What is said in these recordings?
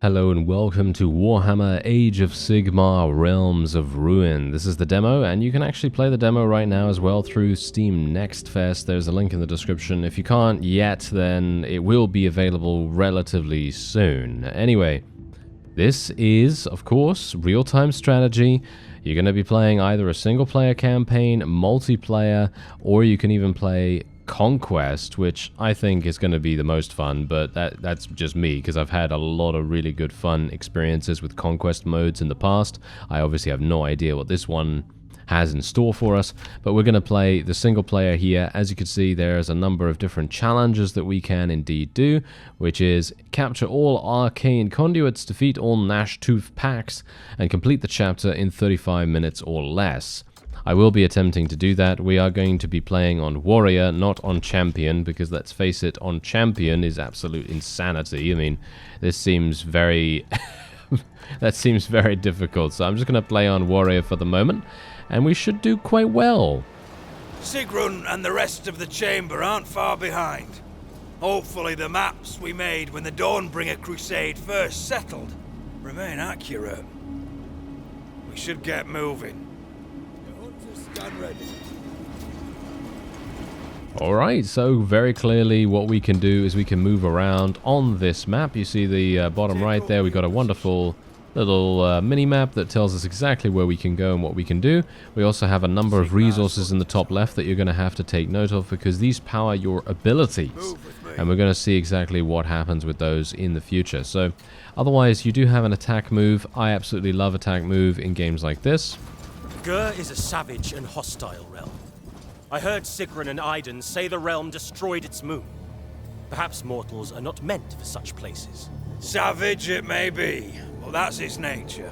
Hello and welcome to Warhammer Age of Sigmar Realms of Ruin. This is the demo, and you can actually play the demo right now as well through Steam Next Fest. There's a link in the description. If you can't yet, then it will be available relatively soon. Anyway, this is, of course, real-time strategy. You're going to be playing either a single-player campaign, multiplayer, or you can even play Conquest, which I think is going to be the most fun, but that's just me, because I've had a lot of really good fun experiences with Conquest modes in the past. I obviously have no idea what this one has in store for us, but we're going to play the single player here. As you can see, there's a number of different challenges that we can indeed do, which is capture all arcane conduits, defeat all Gnash Tooth packs, and complete the chapter in 35 minutes or less. I will be attempting to do that. We are going to be playing on Warrior, not on Champion, because let's face it, on Champion is absolute insanity. I mean, this seems very... that seems very difficult, so I'm just going to play on Warrior for the moment, and we should do quite well. Sigrun and the rest of the chamber aren't far behind. Hopefully the maps we made when the Dawnbringer Crusade first settled remain accurate. We should get moving. Alright, so very clearly what we can do is we can move around on this map. You see the bottom right there, we've got a wonderful little mini-map that tells us exactly where we can go and what we can do. We also have a number of resources in the top left that you're going to have to take note of, because these power your abilities. And we're going to see exactly what happens with those in the future. So, otherwise, you do have an attack move. I absolutely love attack move in games like this. Gur is a savage and hostile realm. I heard Sigrun and Iden say the realm destroyed its moon. Perhaps mortals are not meant for such places. Savage it may be, but that's its nature.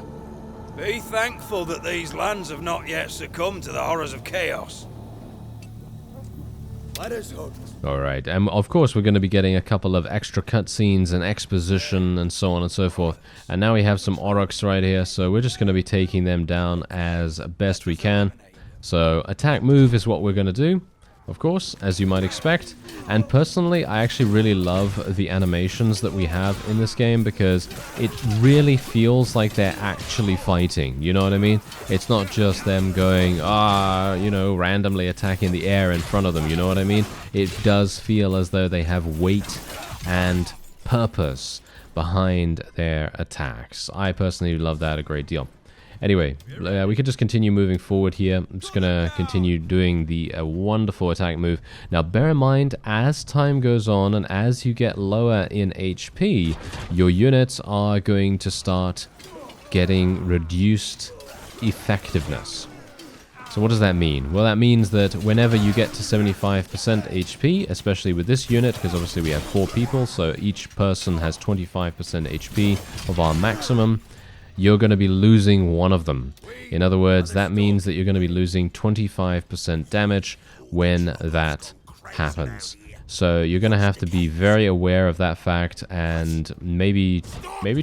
Be thankful that these lands have not yet succumbed to the horrors of chaos. Let us hope. Alright, and of course we're going to be getting a couple of extra cutscenes and exposition and so on and so forth. And now we have some Aurochs right here, so we're just going to be taking them down as best we can. So attack move is what we're going to do, of course, as you might expect. And personally, I actually really love the animations that we have in this game, because it really feels like they're actually fighting, you know what I mean? It's not just them going, you know, randomly attacking the air in front of them, you know what I mean? It does feel as though they have weight and purpose behind their attacks. I personally love that a great deal. Anyway, we could just continue moving forward here. I'm just going to continue doing the wonderful attack move. Now, bear in mind, as time goes on and as you get lower in HP, your units are going to start getting reduced effectiveness. So what does that mean? Well, that means that whenever you get to 75% HP, especially with this unit, because obviously we have 4 people, so each person has 25% HP of our maximum, you're going to be losing one of them. In other words, that means that you're going to be losing 25% damage when that happens. So you're going to have to be very aware of that fact, and maybe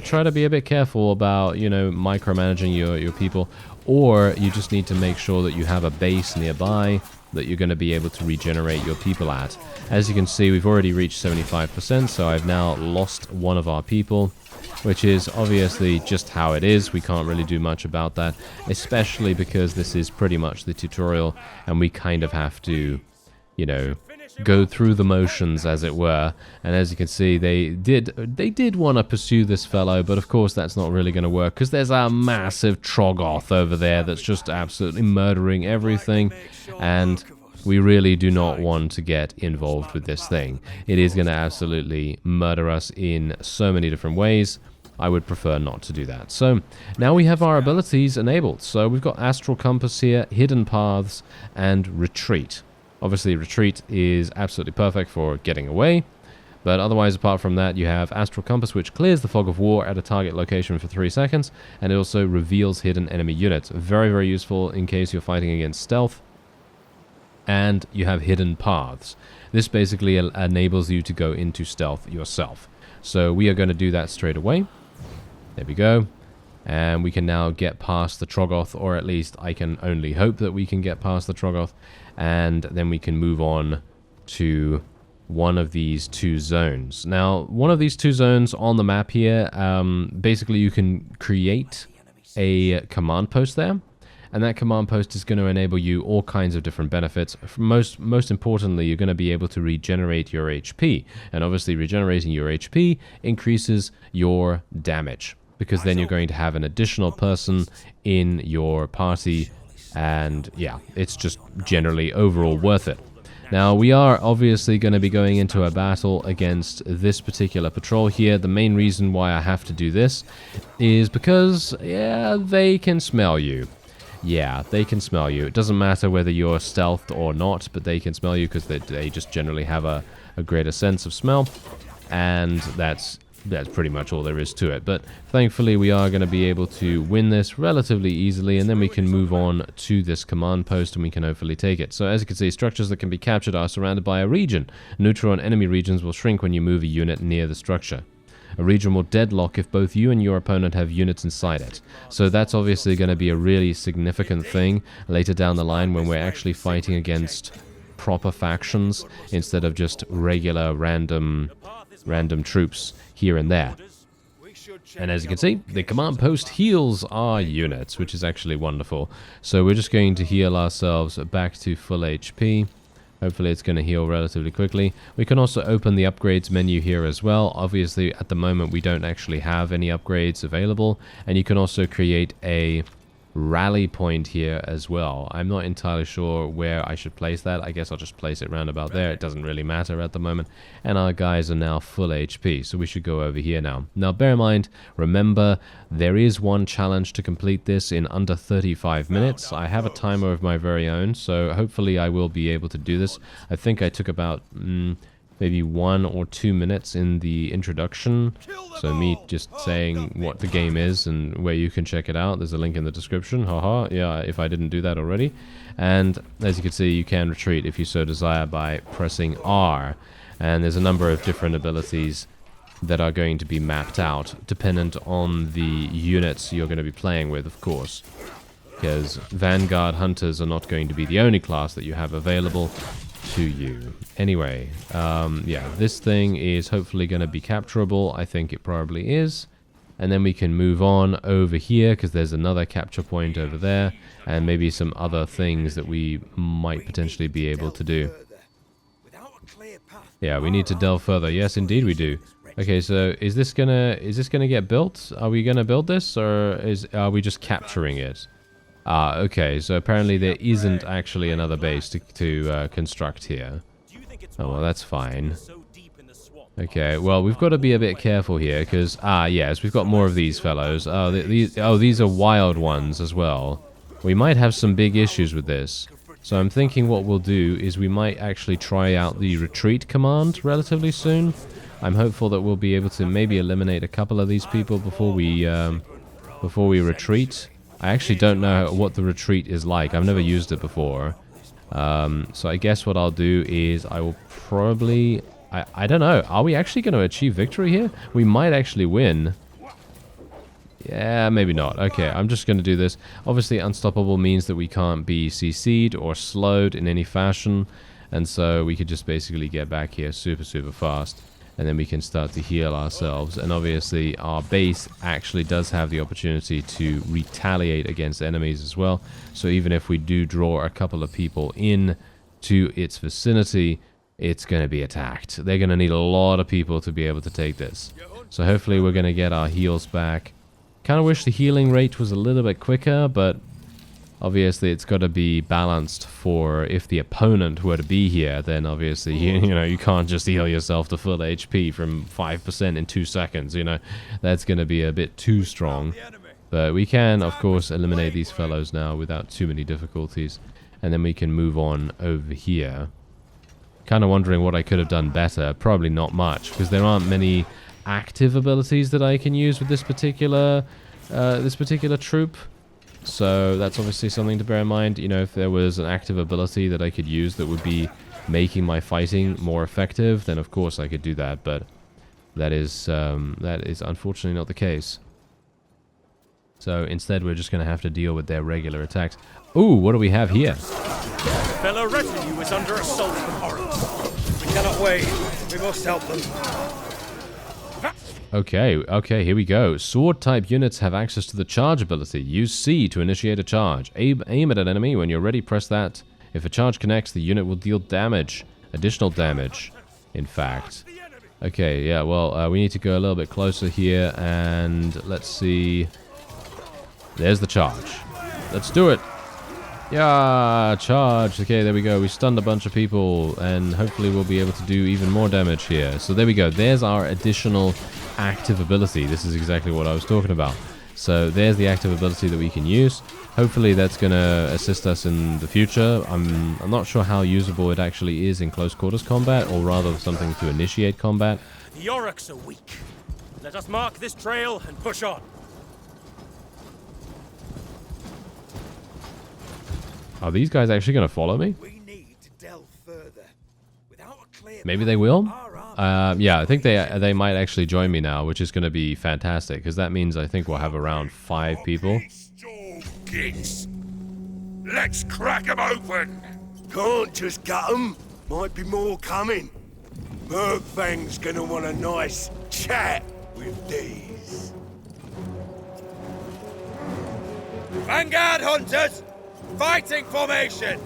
try to be a bit careful about, you know, micromanaging your people, or you just need to make sure that you have a base nearby that you're going to be able to regenerate your people at. As you can see, we've already reached 75%, so I've now lost one of our people, which is obviously just how it is. We can't really do much about that, especially because this is pretty much the tutorial, and we kind of have to, you know, go through the motions, as it were. And as you can see, they did want to pursue this fellow, but of course that's not really going to work, because there's a massive Troggoth over there that's just absolutely murdering everything, and we really do not want to get involved with this thing. It is going to absolutely murder us in so many different ways. I would prefer not to do that. So now we have our abilities enabled. So we've got Astral Compass here, Hidden Paths, and Retreat. Obviously, Retreat is absolutely perfect for getting away. But otherwise, apart from that, you have Astral Compass, which clears the fog of war at a target location for 3 seconds. And it also reveals hidden enemy units. Very, very useful in case you're fighting against stealth. And you have Hidden Paths. This basically enables you to go into stealth yourself. So we are going to do that straight away. There we go. And we can now get past the Troggoth, or at least I can only hope that we can get past the Troggoth. And then we can move on to one of these two zones. Now, one of these two zones on the map here, basically you can create a command post there, and that command post is going to enable you all kinds of different benefits. Most importantly, you're going to be able to regenerate your HP, and obviously regenerating your HP increases your damage, because then you're going to have an additional person in your party, and yeah, it's just generally overall worth it. Now, we are obviously going to be going into a battle against this particular patrol here. The main reason why I have to do this is because, yeah, they can smell you. Yeah, they can smell you. It doesn't matter whether you're stealthed or not, but they can smell you because they just generally have a greater sense of smell, and that's pretty much all there is to it. But thankfully we are going to be able to win this relatively easily, and then we can move on to this command post and we can hopefully take it. So as you can see, structures that can be captured are surrounded by a region. Neutral and enemy regions will shrink when you move a unit near the structure. A region will deadlock if both you and your opponent have units inside it. So that's obviously going to be a really significant thing later down the line when we're actually fighting against proper factions instead of just regular random troops here and there. And as you can see, the command post heals our units, which is actually wonderful. So we're just going to heal ourselves back to full HP. Hopefully it's going to heal relatively quickly. We can also open the upgrades menu here as well. Obviously at the moment we don't actually have any upgrades available, and you can also create a rally point here as well. I'm not entirely sure where I should place that. I guess I'll just place it round about there. It doesn't really matter at the moment. And our guys are now full HP, so we should go over here now. Now bear in mind, remember, there is one challenge to complete this in under 35 minutes. I have a timer of my very own, so hopefully I will be able to do this. I think I took about maybe 1 or 2 minutes in the introduction, so me just saying what the game is and where you can check it out. There's a link in the description, haha, yeah, if I didn't do that already. And as you can see, you can retreat if you so desire by pressing R, and there's a number of different abilities that are going to be mapped out dependent on the units you're going to be playing with, of course, because Vanguard Hunters are not going to be the only class that you have available to you. Anyway, yeah, this thing is hopefully going to be capturable. I think it probably is. And then we can move on over here because there's another capture point over there, and maybe some other things that we might potentially be able to do. Yeah, we need to delve further. Yes, indeed we do. Okay, so is this gonna get built? Are we gonna build this, or are we just capturing it? Okay, so apparently there isn't actually another base to construct here. Oh, well, that's fine. Okay, well, we've got to be a bit careful here, because, yes, we've got more of these fellows. These are wild ones as well. We might have some big issues with this. So I'm thinking what we'll do is we might actually try out the retreat command relatively soon. I'm hopeful that we'll be able to maybe eliminate a couple of these people before we retreat. I actually don't know what the retreat is like. I've never used it before. So I guess what I'll do is I will probably... I don't know. Are we actually going to achieve victory here? We might actually win. Yeah, maybe not. Okay, I'm just going to do this. Obviously, unstoppable means that we can't be CC'd or slowed in any fashion. And so we could just basically get back here super, super fast. And then we can start to heal ourselves. And obviously our base actually does have the opportunity to retaliate against enemies as well. So even if we do draw a couple of people in to its vicinity, it's going to be attacked. They're going to need a lot of people to be able to take this. So hopefully we're going to get our heals back. Kind of wish the healing rate was a little bit quicker, but obviously it's got to be balanced for if the opponent were to be here, then obviously you can't just heal yourself to full HP from 5% in 2 seconds, that's going to be a bit too strong. But we can of course eliminate these fellows now without too many difficulties, and then we can move on over here. Kind of wondering what I could have done better. Probably not much, because there aren't many active abilities that I can use with this particular troop. So that's obviously something to bear in mind. If there was an active ability that I could use that would be making my fighting more effective, then of course I could do that. But that is unfortunately not the case. So instead, we're just going to have to deal with their regular attacks. Ooh, what do we have here? Fellow retinue is under assault from Oryx. cannot wait. We must help them. Okay, here we go. Sword type units have access to the charge ability. Use C to initiate a charge. Aim at an enemy. When you're ready, press that. If a charge connects, the unit will deal damage. Additional damage, in fact. Okay, yeah, well, we need to go a little bit closer here, and let's see. There's the charge. Let's do it. Yeah, charge. Okay, there we go. We stunned a bunch of people, and hopefully we'll be able to do even more damage here. So there we go. There's our additional active ability. This is exactly what I was talking about. So there's the active ability that we can use. Hopefully that's going to assist us in the future. I'm not sure how usable it actually is in close quarters combat, or rather something to initiate combat. The Aurochs are weak. Let us mark this trail and push on. Are these guys actually going to follow me? We need to delve further. Without a clear Maybe they will? our Yeah, I think they might actually join me now, which is going to be fantastic, because that means I think we'll have around 5 people. Kids. Let's crack them open. Can't just gut 'em. Might be more coming. Murkfang's gonna want a nice chat with these. Vanguard hunters! Fighting formation!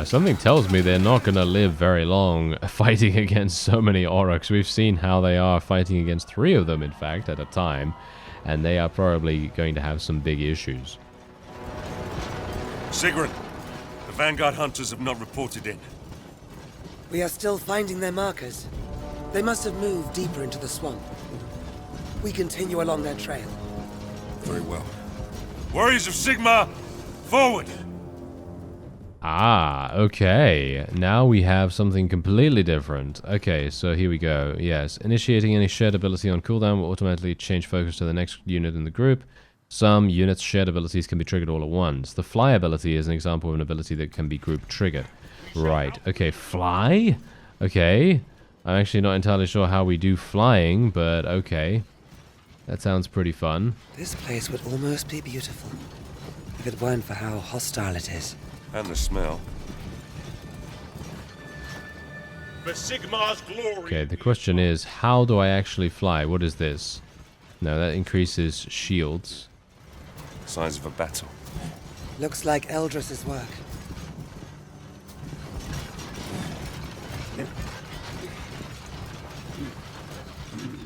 Something tells me they're not going to live very long fighting against so many Aurochs. We've seen how they are fighting against 3 of them, in fact, at a time. And they are probably going to have some big issues. Sigrun, the Vanguard hunters have not reported in. We are still finding their markers. They must have moved deeper into the swamp. We continue along their trail. Very well. Warriors of Sigmar, forward! Okay. Now we have something completely different. Okay, so here we go. Yes, initiating any shared ability on cooldown will automatically change focus to the next unit in the group. Some units' shared abilities can be triggered all at once. The fly ability is an example of an ability that can be group triggered. Right. Okay, fly? Okay. I'm actually not entirely sure how we do flying, but okay. That sounds pretty fun. This place would almost be beautiful if it weren't for how hostile it is. And the smell. For Sigmar's glory. Okay, the question is, how do I actually fly? What is this? No, that increases shields. Signs of a battle. Looks like Eldris's work.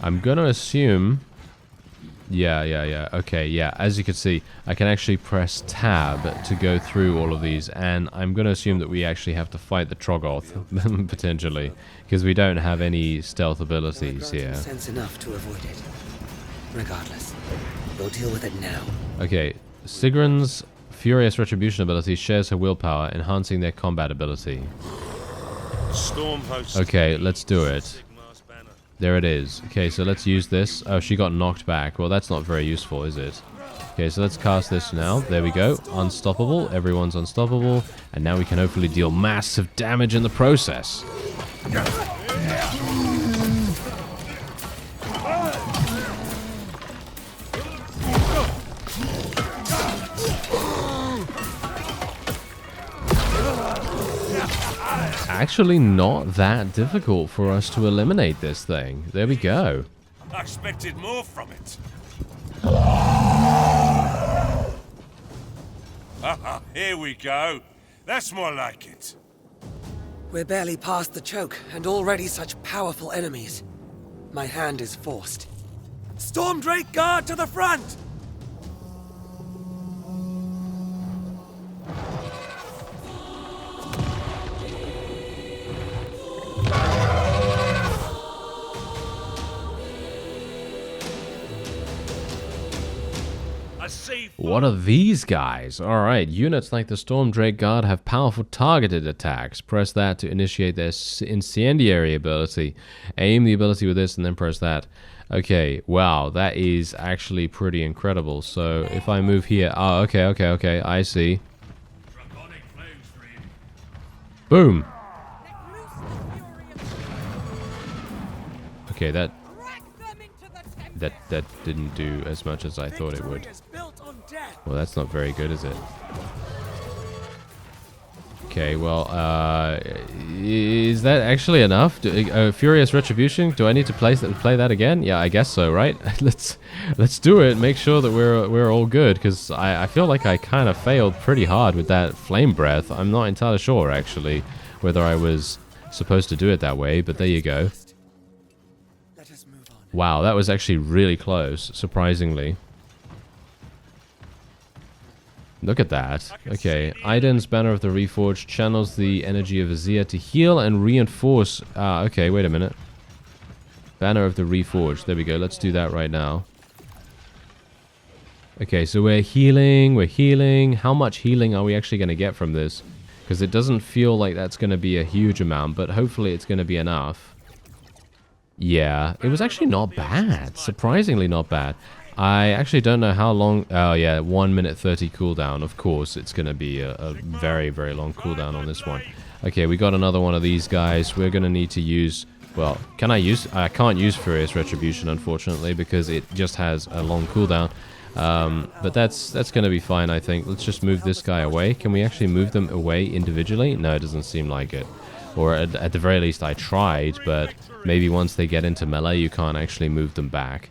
I'm gonna assume... Yeah. Okay, yeah. As you can see, I can actually press tab to go through all of these, and I'm gonna assume that we actually have to fight the Troggoth, potentially, because we don't have any stealth abilities here. Sense enough to avoid it. Regardless, we'll deal with it now. Okay, Sigrun's Furious Retribution ability shares her willpower, enhancing their combat ability. Storm host. Okay, let's do it. There it is. Okay, so let's use this. Oh, she got knocked back. Well, that's not very useful, is it? Okay, so let's cast this now. There we go. Unstoppable. Everyone's unstoppable. And now we can hopefully deal massive damage in the process. Actually not that difficult for us to eliminate this thing. There we go. I expected more from it. Here we go. That's more like it. We're barely past the choke, and already such powerful enemies. My hand is forced. Stormdrake Guard to the front! What are these guys? Alright, units like the Stormdrake Guard have powerful targeted attacks. Press that to initiate their incendiary ability. Aim the ability with this and then press that. Okay, wow, that is actually pretty incredible. So if I move here... Oh, okay, I see. Boom! Okay, that didn't do as much as I thought it would. Well, that's not very good, is it? Okay, well, is that actually enough? Furious Retribution? Do I need to play that again? Yeah, I guess so, right? let's do it. Make sure that we're all good, because I feel like I kind of failed pretty hard with that Flame Breath. I'm not entirely sure, actually, whether I was supposed to do it that way, but there you go. Wow, that was actually really close, surprisingly. Look at that. Okay, Aiden's Banner of the Reforged channels the energy of Azir to heal and reinforce. Okay, wait a minute. Banner of the Reforged. There we go. Let's do that right now. Okay, so we're healing. How much healing are we actually going to get from this? Because it doesn't feel like that's going to be a huge amount, but hopefully it's going to be enough. Yeah, it was actually not bad. Surprisingly not bad. I actually don't know how long. Oh yeah, 1 minute 30 cooldown. Of course, it's going to be a very, very long cooldown on this one. Okay, we got another one of these guys. We're going to need to use. Well, can I use? I can't use Furious Retribution, unfortunately, because it just has a long cooldown. But that's going to be fine, I think. Let's just move this guy away. Can we actually move them away individually? No, it doesn't seem like it. Or at the very least, I tried, but maybe once they get into melee, you can't actually move them back.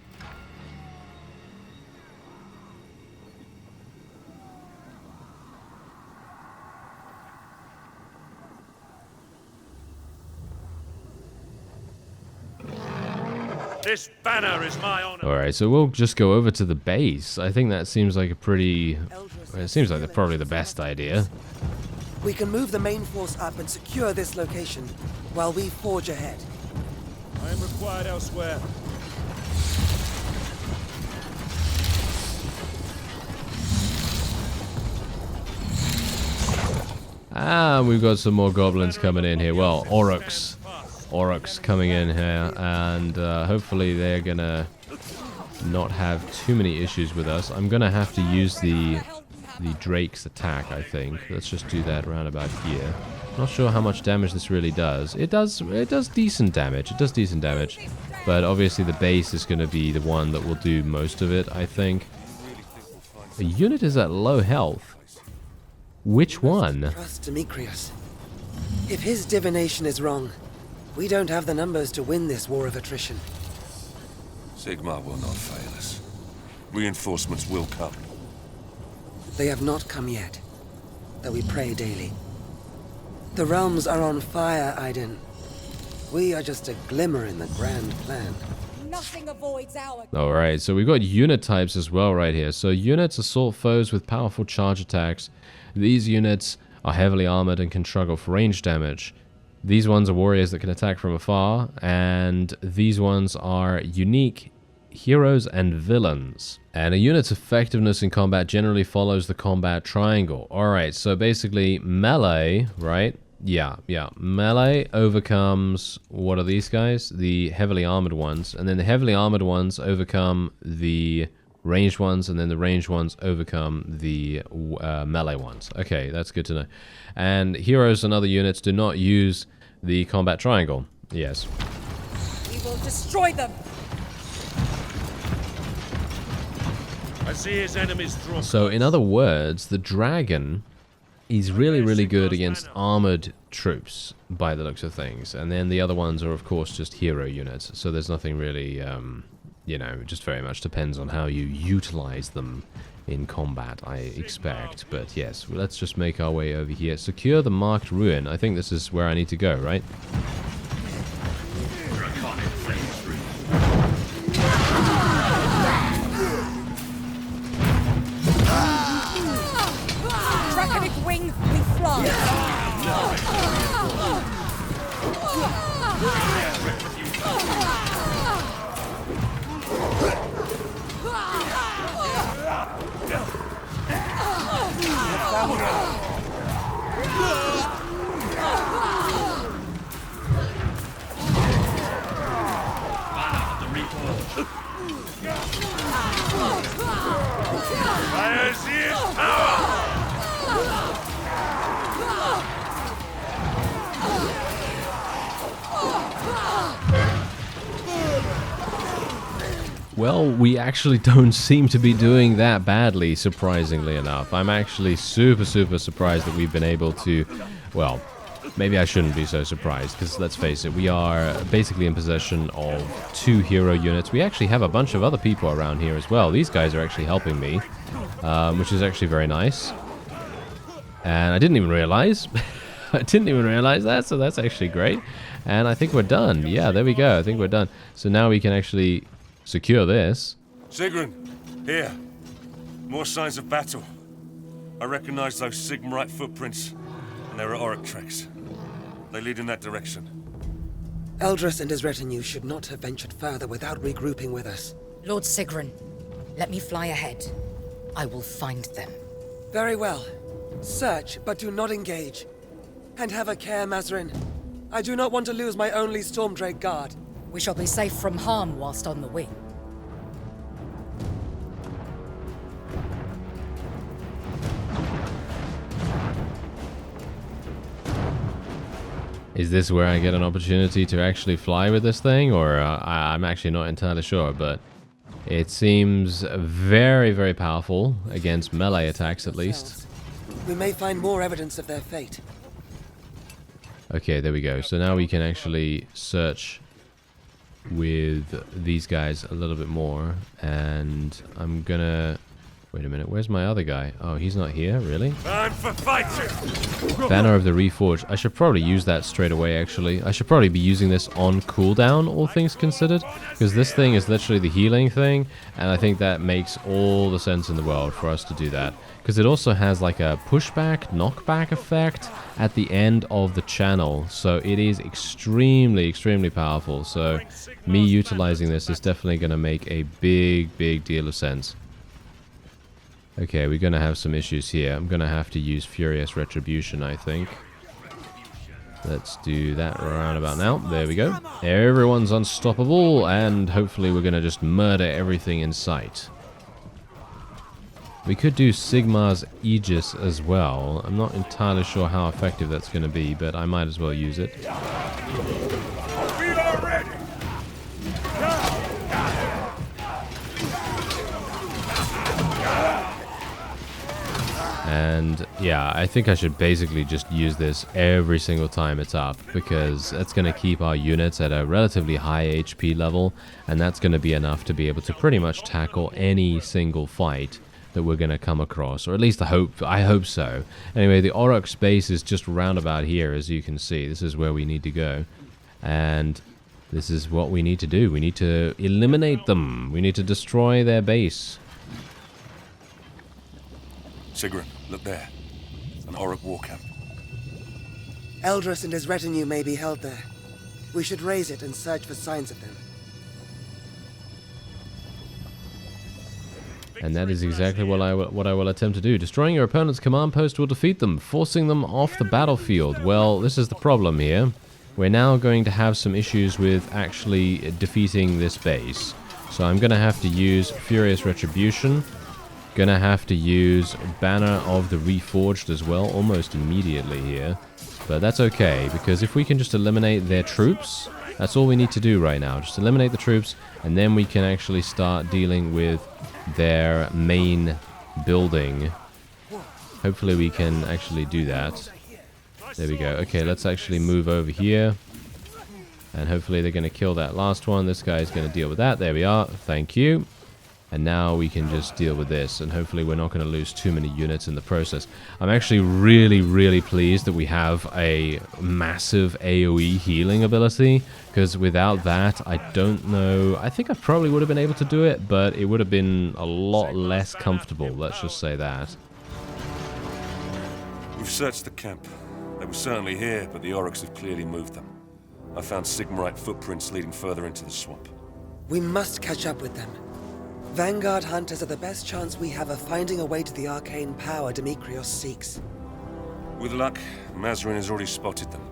This banner is my honor. Alright, so we'll just go over to the base. I think that seems like a pretty... It seems like probably the best idea. We can move the main force up and secure this location while we forge ahead. I am required elsewhere. Ah, we've got some more goblins coming in here. Well, Aurochs coming in here, and hopefully they're gonna not have too many issues with us. I'm gonna have to use the Drake's attack, I think. Let's just do that around about here. Not sure how much damage this really does. It does decent damage. It does decent damage, but obviously the base is gonna be the one that will do most of it, I think. The unit is at low health. Which one? Trust Demetrius. If his divination is wrong, we don't have the numbers to win this war of attrition. Sigmar will not fail us. Reinforcements will come. They have not come yet, though we pray daily. The realms are on fire, Aiden. We are just a glimmer in the grand plan. Nothing avoids our... Alright, so we've got unit types as well right here. So units assault foes with powerful charge attacks. These units are heavily armored and can struggle for range damage. These ones are warriors that can attack from afar, and these ones are unique heroes and villains. And a unit's effectiveness in combat generally follows the combat triangle. Alright, so basically melee, right? Yeah. Melee overcomes, what are these guys? The heavily armored ones. And then the heavily armored ones overcome the ranged ones, and then the ranged ones overcome the melee ones. Okay, that's good to know. And heroes and other units do not use the combat triangle. Yes. We will destroy them. I see his enemies draw. So in other words, the dragon is really good against armored troops by the looks of things. And then the other ones are of course just hero units. So there's nothing really, you know, it just very much depends on how you utilize them in combat, I expect. But yes, let's just make our way over here. Secure the marked ruin. I think this is where I need to go, right? Draconic wing, we fly. I see his power! Well, we actually don't seem to be doing that badly, surprisingly enough. I'm actually super surprised that we've been able to well, maybe I shouldn't be so surprised, because let's face it, we are basically in possession of 2 hero units. We actually have a bunch of other people around here as well. These guys are actually helping me, which is actually very nice. And I didn't even realize. I didn't even realize that, so that's actually great. And I think we're done. Yeah, there we go. I think we're done. So now we can actually secure this. Sigrun, here. More signs of battle. I recognize those Sigmarite footprints, and there are Auric tracks. They lead in that direction. Eldris and his retinue should not have ventured further without regrouping with us. Lord Sigrun, let me fly ahead. I will find them. Very well. Search, but do not engage. And have a care, Mazrin. I do not want to lose my only Stormdrake guard. We shall be safe from harm whilst on the wing. Is this where I get an opportunity to actually fly with this thing? Or I'm actually not entirely sure, but it seems very, very powerful against melee attacks at least. We may find more evidence of their fate. Okay, there we go. So now we can actually search with these guys a little bit more. And I'm gonna... Wait a minute, where's my other guy? Oh, he's not here, really? Time for fighting! Banner of the Reforged. I should probably use that straight away, actually. I should probably be using this on cooldown, all things considered. Because this thing is literally the healing thing. And I think that makes all the sense in the world for us to do that. Because it also has like a pushback, knockback effect at the end of the channel. So it is extremely, extremely powerful. So me utilizing this is definitely going to make a big, big deal of sense. Okay, we're going to have some issues here. I'm going to have to use Furious Retribution, I think. Let's do that around about now. There we go. Everyone's unstoppable, and hopefully we're going to just murder everything in sight. We could do Sigmar's Aegis as well. I'm not entirely sure how effective that's going to be, but I might as well use it. We are ready! And yeah, I think I should basically just use this every single time it's up, because that's going to keep our units at a relatively high HP level, and that's going to be enough to be able to pretty much tackle any single fight that we're going to come across, or at least I hope so. Anyway, the Auroch space is just round about here, as you can see. This is where we need to go, and this is what we need to do. We need to eliminate them. We need to destroy their base. Sigrun, look there. An Auric war camp. Eldris and his retinue may be held there. We should raise it and search for signs of them. And that is exactly what I will attempt to do. Destroying your opponent's command post will defeat them, forcing them off the battlefield. Well, this is the problem here. We're now going to have some issues with actually defeating this base. So I'm going to have to use Furious Retribution. Gonna have to use Banner of the Reforged as well, almost immediately here. But that's okay, because if we can just eliminate their troops, that's all we need to do right now. Just eliminate the troops, and then we can actually start dealing with their main building. Hopefully we can actually do that. There we go. Okay, let's actually move over here. And hopefully they're going to kill that last one. This guy is going to deal with that. There we are. Thank you. And now we can just deal with this, and hopefully we're not going to lose too many units in the process. I'm actually really, really pleased that we have a massive AoE healing ability, because without that, I don't know... I think I probably would have been able to do it, but it would have been a lot less comfortable, let's just say that. We've searched the camp. They were certainly here, but the Aurochs have clearly moved them. I found Sigmarite footprints leading further into the swamp. We must catch up with them. Vanguard hunters are the best chance we have of finding a way to the arcane power Demetrios seeks. With luck, Mazrin has already spotted them.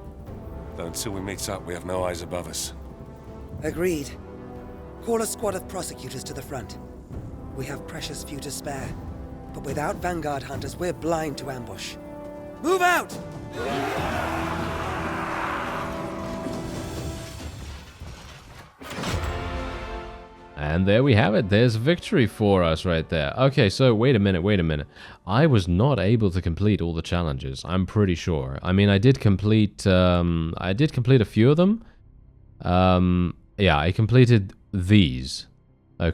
Though until we meet up, we have no eyes above us. Agreed. Call a squad of prosecutors to the front. We have precious few to spare, but without Vanguard hunters, we're blind to ambush. Move out! And there we have it. There's victory for us right there. Okay, so wait a minute. I was not able to complete all the challenges, I'm pretty sure. I mean, I did complete a few of them. Yeah, I completed these.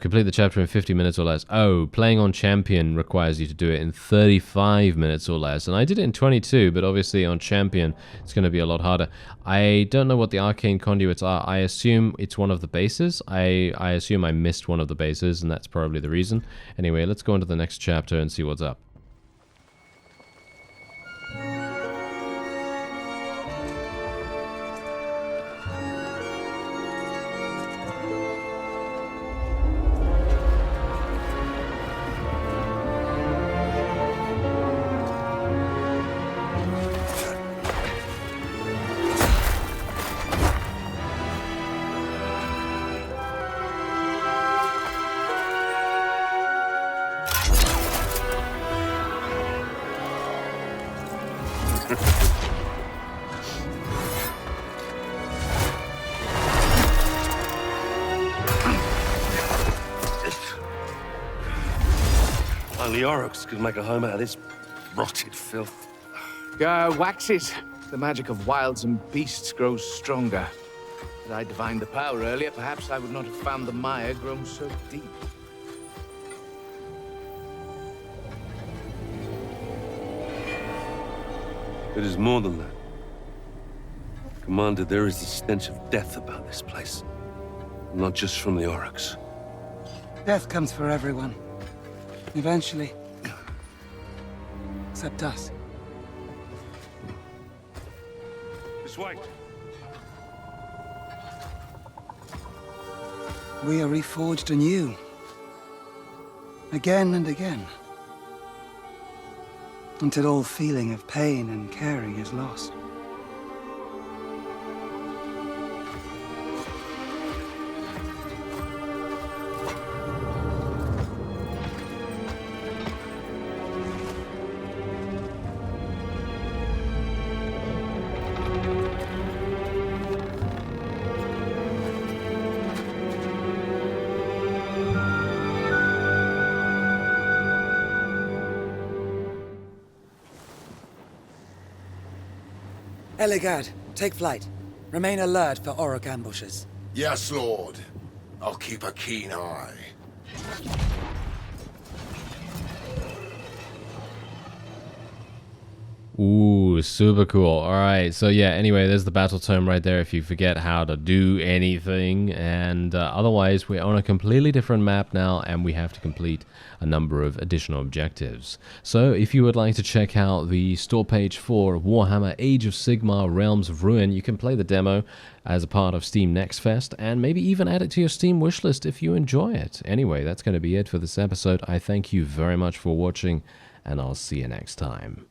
Complete the chapter in 50 minutes or less. Oh, playing on Champion requires you to do it in 35 minutes or less. And I did it in 22, but obviously on Champion, it's going to be a lot harder. I don't know what the arcane conduits are. I assume it's one of the bases. I assume I missed one of the bases, and that's probably the reason. Anyway, let's go into the next chapter and see what's up. Only Aurochs could make a home out of this rotted filth. Wax it. The magic of wilds and beasts grows stronger. Had I divined the power earlier, perhaps I would not have found the mire grown so deep. It is more than that. Commander, there is a stench of death about this place. Not just from the Aurochs. Death comes for everyone. Eventually. Except us. This way. We are reforged anew. Again and again. Until all feeling of pain and caring is lost. Eligard, take flight. Remain alert for Auroch ambushes. Yes, Lord. I'll keep a keen eye. Ooh, super cool. Alright, so yeah, anyway, there's the battle tome right there if you forget how to do anything. And otherwise, we're on a completely different map now, and we have to complete a number of additional objectives. So if you would like to check out the store page for Warhammer Age of Sigmar Realms of Ruin, you can play the demo as a part of Steam Next Fest, and maybe even add it to your Steam wishlist if you enjoy it. Anyway, that's going to be it for this episode. I thank you very much for watching, and I'll see you next time.